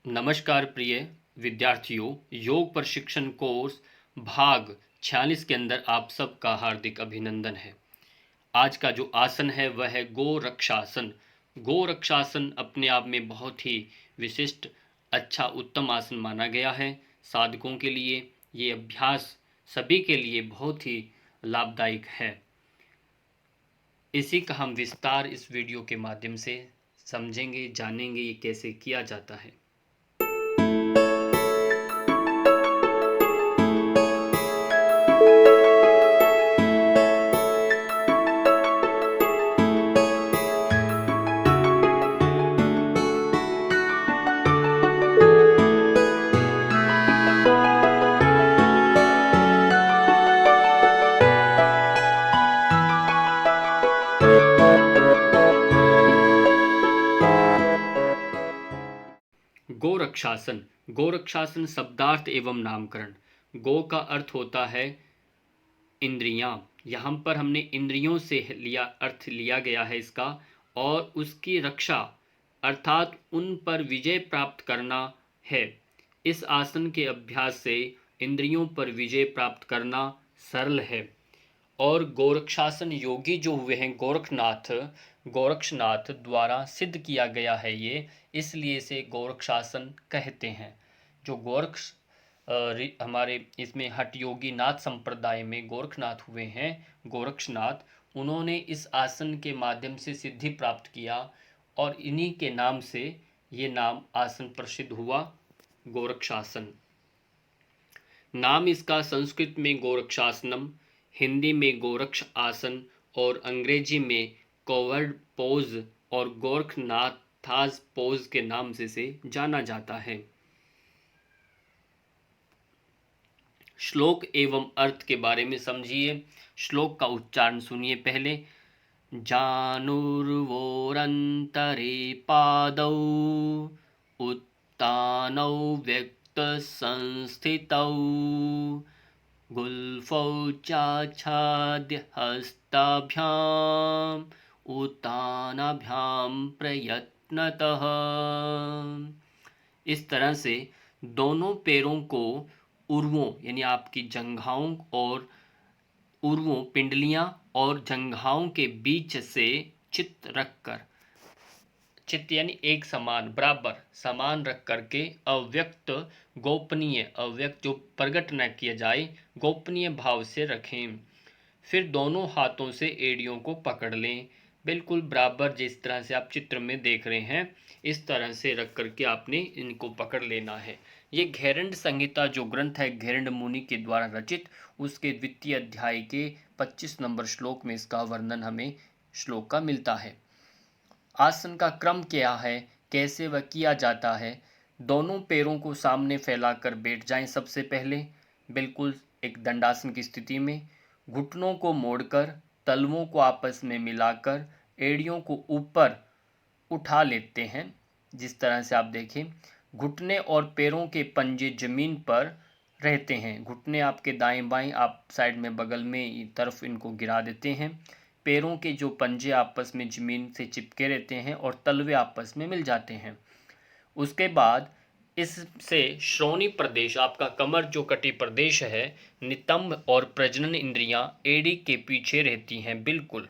नमस्कार प्रिय विद्यार्थियों, योग प्रशिक्षण कोर्स भाग 46 के अंदर आप सबका हार्दिक अभिनंदन है। आज का जो आसन है वह है गोरक्षासन। गोरक्षासन अपने आप में बहुत ही विशिष्ट, अच्छा, उत्तम आसन माना गया है। साधकों के लिए ये अभ्यास सभी के लिए बहुत ही लाभदायक है। इसी का हम विस्तार इस वीडियो के माध्यम से समझेंगे, जानेंगे ये कैसे किया जाता है। गोरक्षासन। गोरक्षासन शब्दार्थ एवं नामकरण। गो का अर्थ होता है इंद्रियां। यहाँ पर हमने इंद्रियों से अर्थ लिया गया है इसका, और उसकी रक्षा अर्थात उन पर विजय प्राप्त करना है। इस आसन के अभ्यास से इंद्रियों पर विजय प्राप्त करना सरल है। और गोरक्षासन योगी जो हुए हैं गोरक्षनाथ द्वारा सिद्ध किया गया है ये, इसलिए इसे गोरक्षासन कहते हैं। जो हमारे इसमें हठ योगी नाथ संप्रदाय में गोरखनाथ हुए हैं, गोरक्षनाथ, उन्होंने इस आसन के माध्यम से सिद्धि प्राप्त किया और इन्हीं के नाम से ये नाम आसन प्रसिद्ध हुआ, गोरक्षासन। नाम इसका संस्कृत में गोरक्षासनम, हिंदी में गोरक्ष आसन और अंग्रेजी में कॉवर्ड पोज और गोरखनाथाज पोज के नाम से जाना जाता है। श्लोक एवं अर्थ के बारे में समझिए। श्लोक का उच्चारण सुनिए पहले। जानुर्वोरंतरे पादौ उत्तानौ व्यक्त संस्थितौ गुल्फौ चाच्छाद्य हस्ताभ्याम उत्तानाभ्याम प्रयत्नतः। इस तरह से दोनों पैरों को उर्वों यानी आपकी जंघाओं और उर्वों, पिंडलियां और जंघाओं के बीच से चित्त रखकर, चित्त यानी एक समान, बराबर समान रख करके अव्यक्त गोपनीय, अव्यक्त जो प्रकट न किया जाए, गोपनीय भाव से रखें। फिर दोनों हाथों से एड़ियों को पकड़ लें, बिल्कुल बराबर, जिस तरह से आप चित्र में देख रहे हैं इस तरह से रख करके आपने इनको पकड़ लेना है। ये घेरंड संहिता जो ग्रंथ है घेरंड मुनि के द्वारा रचित, उसके द्वितीय अध्याय के 25 नंबर श्लोक में इसका वर्णन हमें श्लोक का मिलता है। आसन का क्रम क्या है, कैसे वह किया जाता है। दोनों पैरों को सामने फैलाकर बैठ जाएं सबसे पहले, बिल्कुल एक दंडासन की स्थिति में। घुटनों को मोड़कर तलवों को आपस में मिलाकर एड़ियों को ऊपर उठा लेते हैं। जिस तरह से आप देखें, घुटने और पैरों के पंजे जमीन पर रहते हैं। घुटने आपके दाएं बाएं, आप साइड में बगल में तरफ इनको गिरा देते हैं। पैरों के जो पंजे आपस में जमीन से चिपके रहते हैं और तलवे आपस में मिल जाते हैं। उसके बाद इससे श्रोणी प्रदेश, आपका कमर जो कटी प्रदेश है, नितंब और प्रजनन इंद्रियां एड़ी के पीछे रहती हैं। बिल्कुल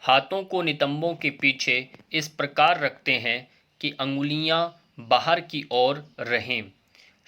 हाथों को नितंबों के पीछे इस प्रकार रखते हैं कि अंगुलियां बाहर की ओर रहें।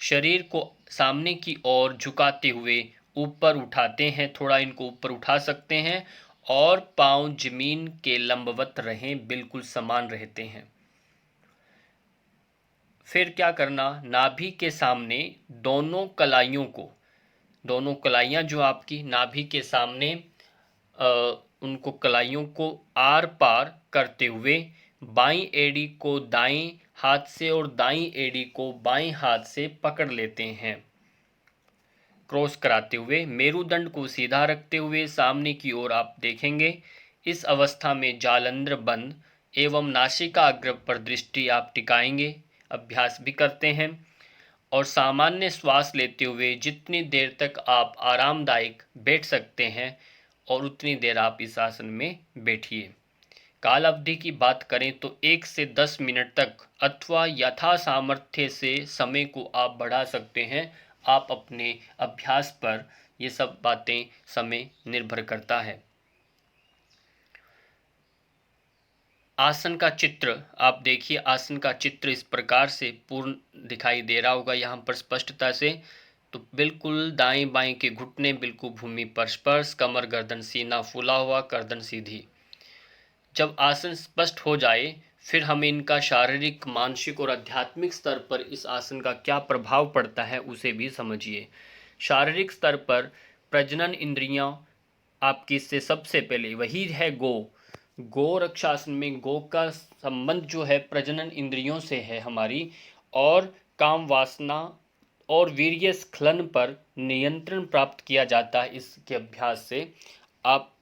शरीर को सामने की ओर झुकाते हुए ऊपर उठाते हैं, थोड़ा इनको ऊपर उठा सकते हैं, और पांव जमीन के लंबवत रहें, बिल्कुल समान रहते हैं। फिर क्या करना, नाभि के सामने दोनों कलाइयों को, दोनों कलाइयां जो आपकी नाभि के सामने, उनको कलाइयों को आर पार करते हुए बाईं एड़ी को दाईं हाथ से और दाईं एड़ी को बाईं हाथ से पकड़ लेते हैं। क्रॉस कराते हुए मेरुदंड को सीधा रखते हुए सामने की ओर आप देखेंगे। इस अवस्था में जालंधर बंद एवं नासिकाग्र पर दृष्टि आप टिकाएंगे, अभ्यास भी करते हैं। और सामान्य श्वास लेते हुए जितनी देर तक आप आरामदायक बैठ सकते हैं और उतनी देर आप इस आसन में बैठिए। काल अवधि की बात करें तो 1 से 10 मिनट तक अथवा यथा सामर्थ्य से समय को आप बढ़ा सकते हैं। आप अपने अभ्यास पर ये सब बातें समय निर्भर करता है। आसन का चित्र आप देखिए, आसन का चित्र इस प्रकार से पूर्ण दिखाई दे रहा होगा यहाँ पर स्पष्टता से। तो बिल्कुल दाएं बाएं के घुटने बिल्कुल भूमि पर स्पर्श, कमर गर्दन सीना फूला हुआ, गर्दन सीधी। जब आसन स्पष्ट हो जाए फिर हमें इनका शारीरिक, मानसिक और आध्यात्मिक स्तर पर इस आसन का क्या प्रभाव पड़ता है उसे भी समझिए। शारीरिक स्तर पर प्रजनन इंद्रियां आपकी, इससे सबसे पहले वही है गो रक्षासन में गो का संबंध जो है प्रजनन इंद्रियों से है हमारी, और काम वासना और वीर्य स्खलन पर नियंत्रण प्राप्त किया जाता है इसके अभ्यास से। आप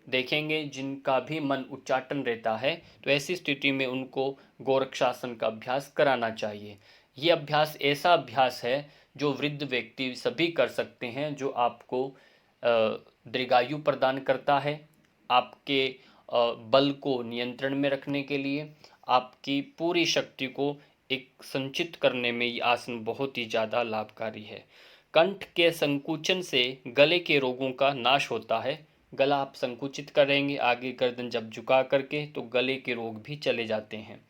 देखेंगे जिनका भी मन उच्चाटन रहता है तो ऐसी स्थिति में उनको गोरक्षासन का अभ्यास कराना चाहिए। ये अभ्यास ऐसा अभ्यास है जो वृद्ध व्यक्ति सभी कर सकते हैं, जो आपको दीर्घायु प्रदान करता है, आपके बल को नियंत्रण में रखने के लिए, आपकी पूरी शक्ति को एक संचित करने में ये आसन बहुत ही ज़्यादा लाभकारी है। कंठ के संकुचन से गले के रोगों का नाश होता है। गला आप संकुचित करेंगे आगे गर्दन जब झुका करके तो गले के रोग भी चले जाते हैं।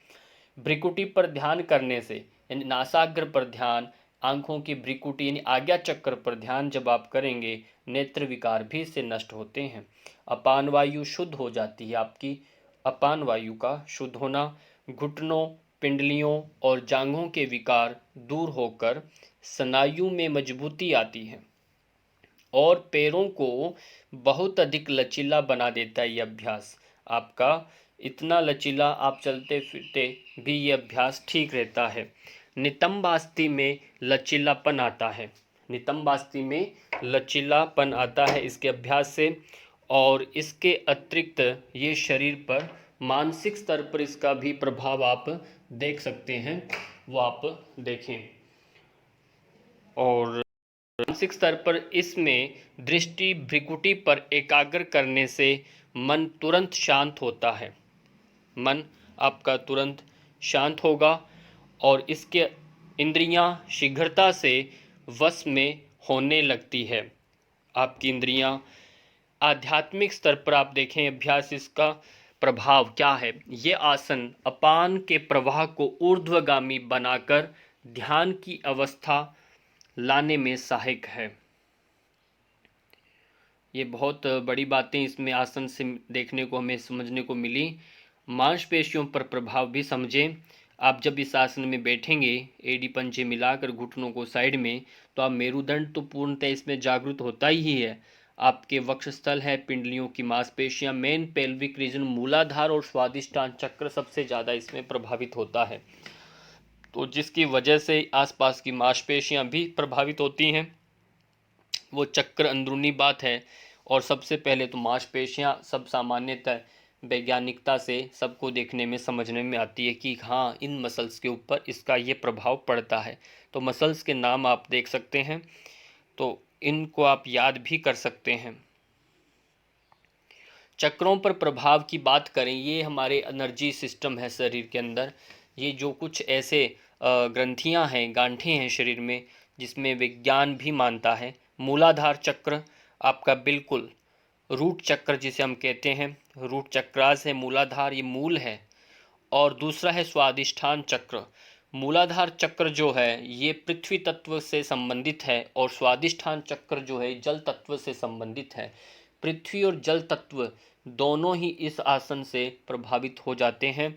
भ्रिकुटी पर ध्यान करने से, यानी नासाग्र पर ध्यान, आंखों की भ्रिकुटी यानी आज्ञा चक्र पर ध्यान जब आप करेंगे नेत्र विकार भी इससे नष्ट होते हैं। अपान वायु शुद्ध हो जाती है आपकी। अपान वायु का शुद्ध होना, घुटनों, पिंडलियों और जांघों के विकार दूर होकर स्नायु में मजबूती आती है और पैरों को बहुत अधिक लचीला बना देता है। ये अभ्यास आपका इतना लचीला, आप चलते फिरते भी ये अभ्यास ठीक रहता है। नितंबास्ति में लचीलापन आता है, नितंबास्ति में लचीलापन आता है इसके अभ्यास से। और इसके अतिरिक्त ये शरीर पर मानसिक स्तर पर इसका भी प्रभाव आप देख सकते हैं, वो आप देखें। और मानसिक स्तर पर इसमें दृष्टि भ्रिकुटी पर एकाग्र करने से मन तुरंत शांत होता है, मन आपका तुरंत शांत होगा और इसके इंद्रियां शीघ्रता से वश में होने लगती है। आपकी इंद्रियां आध्यात्मिक स्तर पर आप देखें अभ्यास इसका प्रभाव क्या है। ये आसन अपान के प्रवाह को ऊर्ध्वगामी बनाकर ध्यान की अवस्था लाने में सहायक है। ये बहुत बड़ी बातें इसमें आसन से देखने को हमें समझने को मिली। मांसपेशियों पर प्रभाव भी समझें। आप जब इस आसन में बैठेंगे एडी पंजे मिलाकर घुटनों को साइड में, तो आप मेरुदंड तो पूर्णतः इसमें जागृत होता ही है। आपके वक्षस्थल है, पिंडलियों की मांसपेशियां, मेन पेल्विक रीजन, मूलाधार और स्वादिष्टान चक्र सबसे ज़्यादा इसमें प्रभावित होता है, तो जिसकी वजह से आसपास की मांसपेशियां भी प्रभावित होती हैं। वो चक्र अंदरूनी बात है। और सबसे पहले तो मांसपेशियां सब सामान्यतः वैज्ञानिकता से सबको देखने में समझने में आती है कि हाँ इन मसल्स के ऊपर इसका ये प्रभाव पड़ता है। तो मसल्स के नाम आप देख सकते हैं, तो इनको आप याद भी कर सकते हैं। चक्रों पर प्रभाव की बात करें, ये हमारे एनर्जी सिस्टम है शरीर के अंदर। ये जो कुछ ऐसे ग्रंथियां हैं, गांठें हैं शरीर में, जिसमें विज्ञान भी मानता है। मूलाधार चक्र आपका बिल्कुल रूट चक्र जिसे हम कहते हैं, रूट चक्रास है मूलाधार, ये मूल है। और दूसरा है स्वादिष्ठान चक्र। मूलाधार चक्र जो है ये पृथ्वी तत्व से संबंधित है और स्वादिष्ठान चक्र जो है जल तत्व से संबंधित है। पृथ्वी और जल तत्व दोनों ही इस आसन से प्रभावित हो जाते हैं।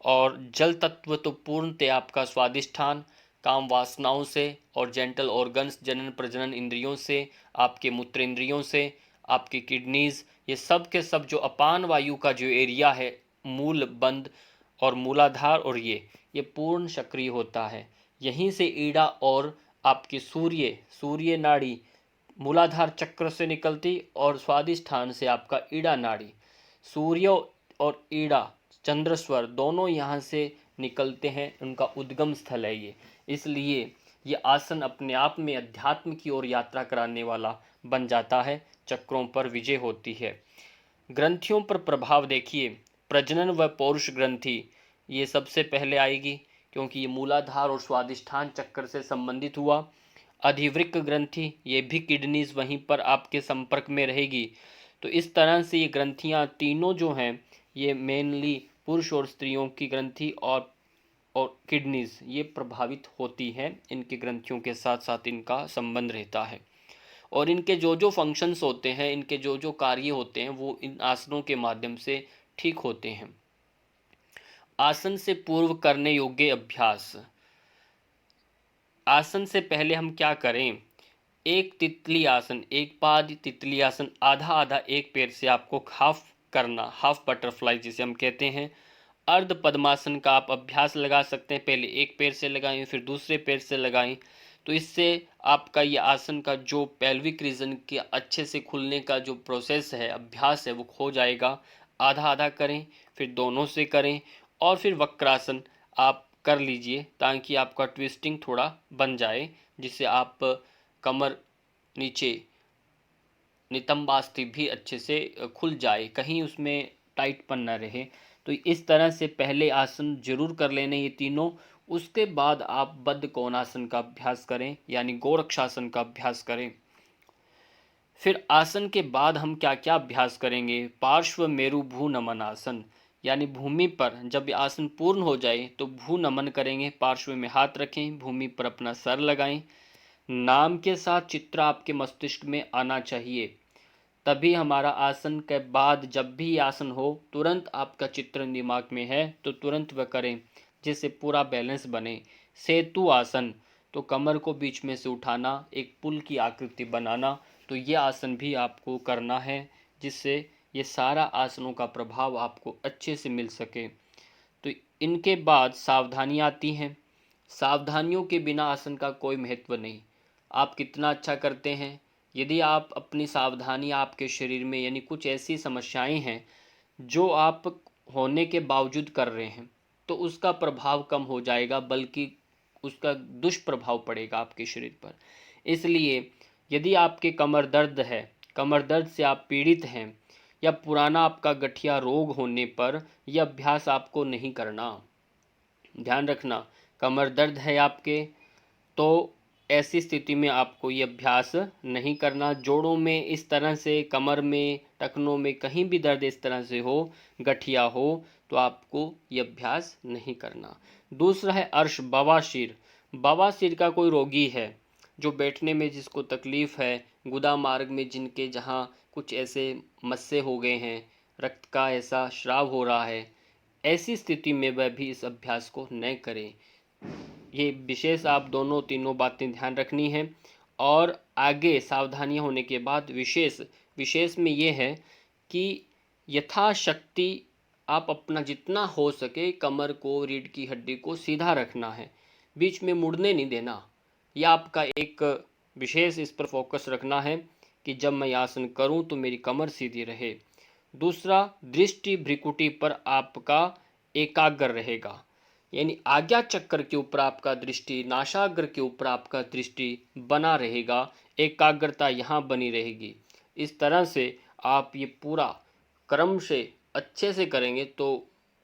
और जल तत्व तो पूर्णतः आपका स्वादिष्ठान काम वासनाओं से और जेंटल ऑर्गन्स जनन प्रजनन इंद्रियों से, आपके मूत्र इंद्रियों से, आपकी किडनीज, ये सब के सब जो अपान वायु का जो एरिया है, मूल बंद और मूलाधार, और ये पूर्ण सक्रिय होता है। यहीं से ईड़ा और आपकी सूर्य नाड़ी मूलाधार चक्र से निकलती और स्वादिष्ठान से आपका ईड़ा नाड़ी, सूर्य और ईड़ा चंद्रस्वर दोनों यहाँ से निकलते हैं, उनका उद्गम स्थल है ये। इसलिए ये आसन अपने आप में अध्यात्म की ओर यात्रा कराने वाला बन जाता है, चक्रों पर विजय होती है। ग्रंथियों पर प्रभाव देखिए, प्रजनन व पौरुष ग्रंथि ये सबसे पहले आएगी, क्योंकि ये मूलाधार और स्वादिष्ठान चक्र से संबंधित हुआ। अधिवृक्क ग्रंथि, ये भी किडनीज वहीं पर आपके संपर्क में रहेगी। तो इस तरह से ये ग्रंथियां तीनों जो हैं, ये मेनली पुरुष और स्त्रियों की ग्रंथि और किडनीज ये प्रभावित होती हैं। इनकी ग्रंथियों के साथ साथ इनका संबंध रहता है, और इनके जो जो फंक्शंस होते हैं, इनके जो जो कार्य होते हैं, वो इन आसनों के माध्यम से ठीक होते हैं। आसन से पूर्व करने योग्य अभ्यास। आसन से पहले हम क्या करें? एक तितली आसन, एक पाद तितली आसन, आधा आधा एक पैर से आपको हाफ करना, हाफ बटरफ्लाई जिसे हम कहते हैं। अर्ध पद्मासन का आप अभ्यास लगा सकते हैं। पहले एक पैर से लगाएं, फिर दूसरे पैर से लगाएं। तो इससे आपका ये आसन का जो पेल्विक रीजन के अच्छे से खुलने का जो प्रोसेस है, अभ्यास है, वो हो जाएगा। आधा आधा करें, फिर दोनों से करें, और फिर वक्रासन आप कर लीजिए, ताकि आपका ट्विस्टिंग थोड़ा बन जाए, जिससे आप कमर नीचे नितंबास्ति भी अच्छे से खुल जाए, कहीं उसमें टाइटपन न रहे। तो इस तरह से पहले आसन जरूर कर लेने ये तीनों। उसके बाद आप बद्ध कोणासन का अभ्यास करें, यानी गोरक्षासन का अभ्यास करें। फिर आसन के बाद हम क्या क्या अभ्यास करेंगे? पार्श्व मेरु भू नमन आसन, यानी भूमि पर जब आसन पूर्ण हो जाए तो भू नमन करेंगे। पार्श्व में हाथ रखें, भूमि पर अपना सर लगाएं। नाम के साथ चित्र आपके मस्तिष्क में आना चाहिए, तभी हमारा आसन के बाद जब भी आसन हो, तुरंत आपका चित्र दिमाग में है तो तुरंत वह करें, जिससे पूरा बैलेंस बने। सेतु आसन, तो कमर को बीच में से उठाना, एक पुल की आकृति बनाना, तो ये आसन भी आपको करना है, जिससे ये सारा आसनों का प्रभाव आपको अच्छे से मिल सके। तो इनके बाद सावधानियाँ आती हैं। सावधानियों के बिना आसन का कोई महत्व नहीं। आप कितना अच्छा करते हैं, यदि आप अपनी सावधानी आपके शरीर में, यानी कुछ ऐसी समस्याएं हैं जो आप होने के बावजूद कर रहे हैं, तो उसका प्रभाव कम हो जाएगा, बल्कि उसका दुष्प्रभाव पड़ेगा आपके शरीर पर। इसलिए यदि आपके कमर दर्द है, कमर दर्द से आप पीड़ित हैं, या पुराना आपका गठिया रोग होने पर यह अभ्यास आपको नहीं करना। ध्यान रखना, कमर दर्द है आपके, तो ऐसी स्थिति में आपको ये अभ्यास नहीं करना। जोड़ों में इस तरह से, कमर में, टखनों में कहीं भी दर्द इस तरह से हो, गठिया हो, तो आपको ये अभ्यास नहीं करना। दूसरा है अर्श, बवासीर। बवासीर का कोई रोगी है जो बैठने में जिसको तकलीफ़ है, गुदा मार्ग में जिनके जहाँ कुछ ऐसे मस्से हो गए हैं, रक्त का ऐसा श्राव हो रहा है, ऐसी स्थिति में वह भी इस अभ्यास को न करें। ये विशेष आप दोनों तीनों बातें ध्यान रखनी है। और आगे सावधानियां होने के बाद विशेष में ये है कि यथाशक्ति आप अपना जितना हो सके कमर को, रीढ़ की हड्डी को सीधा रखना है, बीच में मुड़ने नहीं देना। यह आपका एक विशेष इस पर फोकस रखना है कि जब मैं आसन करूं तो मेरी कमर सीधी रहे। दूसरा, दृष्टि भ्रिकुटी पर आपका एकाग्र रहेगा, यानी आज्ञा चक्र के ऊपर आपका दृष्टि, नासाग्र के ऊपर आपका दृष्टि बना रहेगा, एकाग्रता यहाँ बनी रहेगी। इस तरह से आप ये पूरा क्रम से अच्छे से करेंगे तो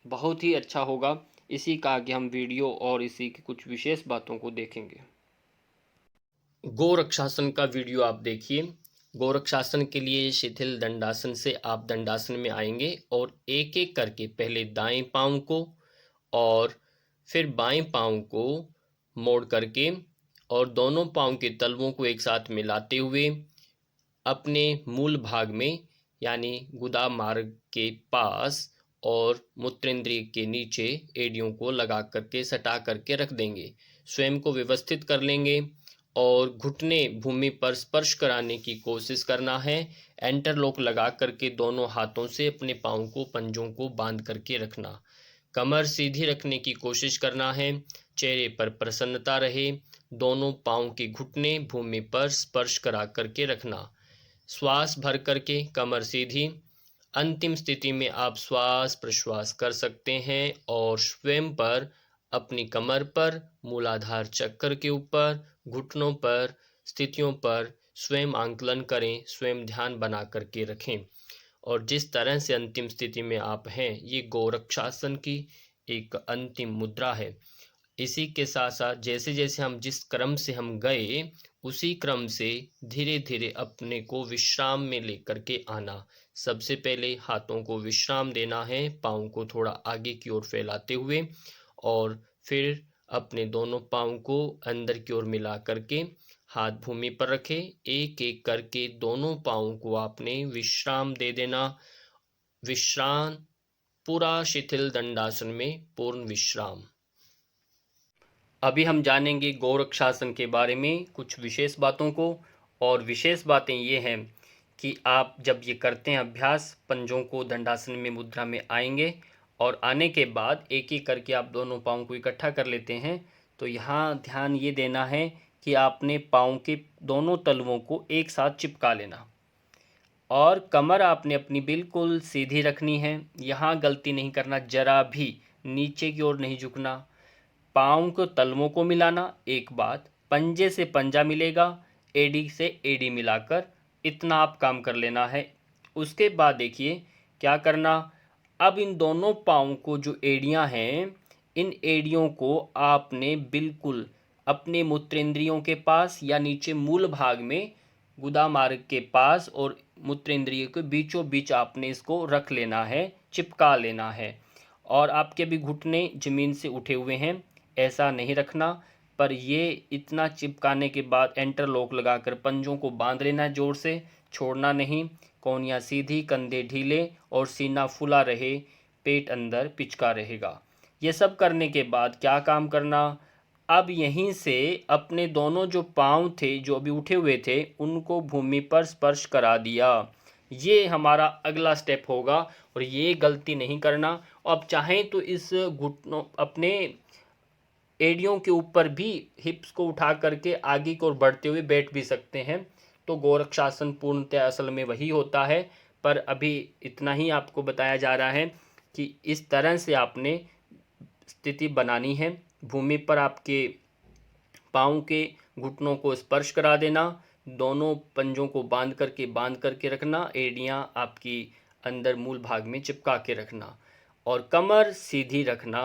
बहुत ही अच्छा होगा। इसी का आगे हम वीडियो और इसी की कुछ विशेष बातों को देखेंगे। गोरक्षासन का वीडियो आप देखिए। गोरक्षासन के लिए शिथिल दंडासन से आप दंडासन में आएंगे और एक एक करके पहले दाएं पांव को और फिर बाएं पांव को मोड़ करके और दोनों पांव के तलवों को एक साथ मिलाते हुए अपने मूल भाग में, यानी गुदा मार्ग के पास और मूत्रेंद्रिय के नीचे एड़ियों को लगा करके सटा करके रख देंगे। स्वयं को व्यवस्थित कर लेंगे और घुटने भूमि पर स्पर्श कराने की कोशिश करना है। एंटरलॉक लगा करके दोनों हाथों से अपने पाँव को, पंजों को बांध करके रखना। कमर सीधी रखने की कोशिश करना है। चेहरे पर प्रसन्नता रहे। दोनों पाँव के घुटने भूमि पर स्पर्श करा करके रखना। श्वास भर करके कमर सीधी। अंतिम स्थिति में आप श्वास प्रश्वास कर सकते हैं और स्वयं पर, अपनी कमर पर, मूलाधार चक्र के ऊपर, घुटनों पर, स्थितियों पर स्वयं आंकलन करें, स्वयं ध्यान बना करके रखें। और जिस तरह से अंतिम स्थिति में आप हैं, ये गोरक्षासन की एक अंतिम मुद्रा है। इसी के साथ साथ जैसे जैसे हम जिस क्रम से हम गए, उसी क्रम से धीरे धीरे अपने को विश्राम में लेकर के आना। सबसे पहले हाथों को विश्राम देना है, पाँव को थोड़ा आगे की ओर फैलाते हुए, और फिर अपने दोनों पाँव को अंदर की ओर मिला करके हाथ भूमि पर रखें। एक एक करके दोनों पाँव को आपने विश्राम दे देना। विश्राम, पूरा शिथिल दंडासन में पूर्ण विश्राम। अभी हम जानेंगे गोरक्षासन के बारे में कुछ विशेष बातों को। और विशेष बातें ये हैं कि आप जब ये करते हैं अभ्यास, पंजों को दंडासन में मुद्रा में आएंगे और आने के बाद एक एक करके आप दोनों पाँव को इकट्ठा कर लेते हैं। तो यहाँ ध्यान ये देना है कि आपने पाँव के दोनों तलवों को एक साथ चिपका लेना और कमर आपने अपनी बिल्कुल सीधी रखनी है। यहाँ गलती नहीं करना, जरा भी नीचे की ओर नहीं झुकना। पाँव को तलवों को मिलाना, एक बात, पंजे से पंजा मिलेगा, एडी से एडी मिलाकर, इतना आप काम कर लेना है। उसके बाद देखिए क्या करना। अब इन दोनों पाँव को जो एड़ियाँ हैं, इन एड़ियों को आपने बिल्कुल अपने मूत्रेंद्रियों के पास या नीचे मूल भाग में गुदा मार्ग के पास और मूत्रेंद्रिय के बीचों बीच आपने इसको रख लेना है, चिपका लेना है। और आपके भी घुटने ज़मीन से उठे हुए हैं, ऐसा नहीं रखना। पर ये इतना चिपकाने के बाद इंटरलॉक लगाकर पंजों को बांध लेना है जोर से, छोड़ना नहीं। कोहनियाँ सीधी, कंधे ढीले और सीना फुला रहे, पेट अंदर पिचका रहेगा। ये सब करने के बाद क्या काम करना। अब यहीं से अपने दोनों जो पाँव थे जो अभी उठे हुए थे, उनको भूमि पर स्पर्श करा दिया। ये हमारा अगला स्टेप होगा और ये गलती नहीं करना। अब चाहें तो इस घुटनों अपने एड़ियों के ऊपर भी हिप्स को उठा करके आगे की ओर बढ़ते हुए बैठ भी सकते हैं। तो गोरक्षासन पूर्णतः असल में वही होता है, पर अभी इतना ही आपको बताया जा रहा है कि इस तरह से आपने स्थिति बनानी है। भूमि पर आपके पाँव के घुटनों को स्पर्श करा देना, दोनों पंजों को बांध करके रखना, एड़ियाँ आपकी अंदर मूल भाग में चिपका के रखना और कमर सीधी रखना।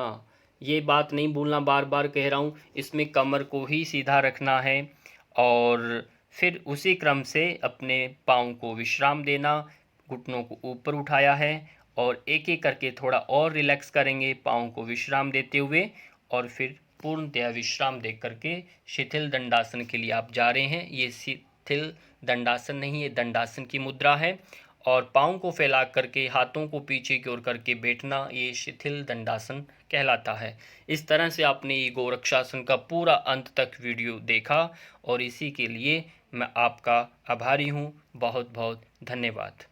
ये बात नहीं भूलना, बार बार कह रहा हूँ, इसमें कमर को ही सीधा रखना है। और फिर उसी क्रम से अपने पाँव को विश्राम देना, घुटनों को ऊपर उठाया है और एक एक करके थोड़ा और रिलैक्स करेंगे पाँव को विश्राम देते हुए। और फिर पूर्णतया विश्राम दे करके शिथिल दंडासन के लिए आप जा रहे हैं। ये शिथिल दंडासन नहीं, ये दंडासन की मुद्रा है। और पाँव को फैला करके हाथों को पीछे की ओर करके बैठना, ये शिथिल दंडासन कहलाता है। इस तरह से आपने ये गोरक्षासन का पूरा अंत तक वीडियो देखा और इसी के लिए मैं आपका आभारी हूँ। बहुत बहुत धन्यवाद।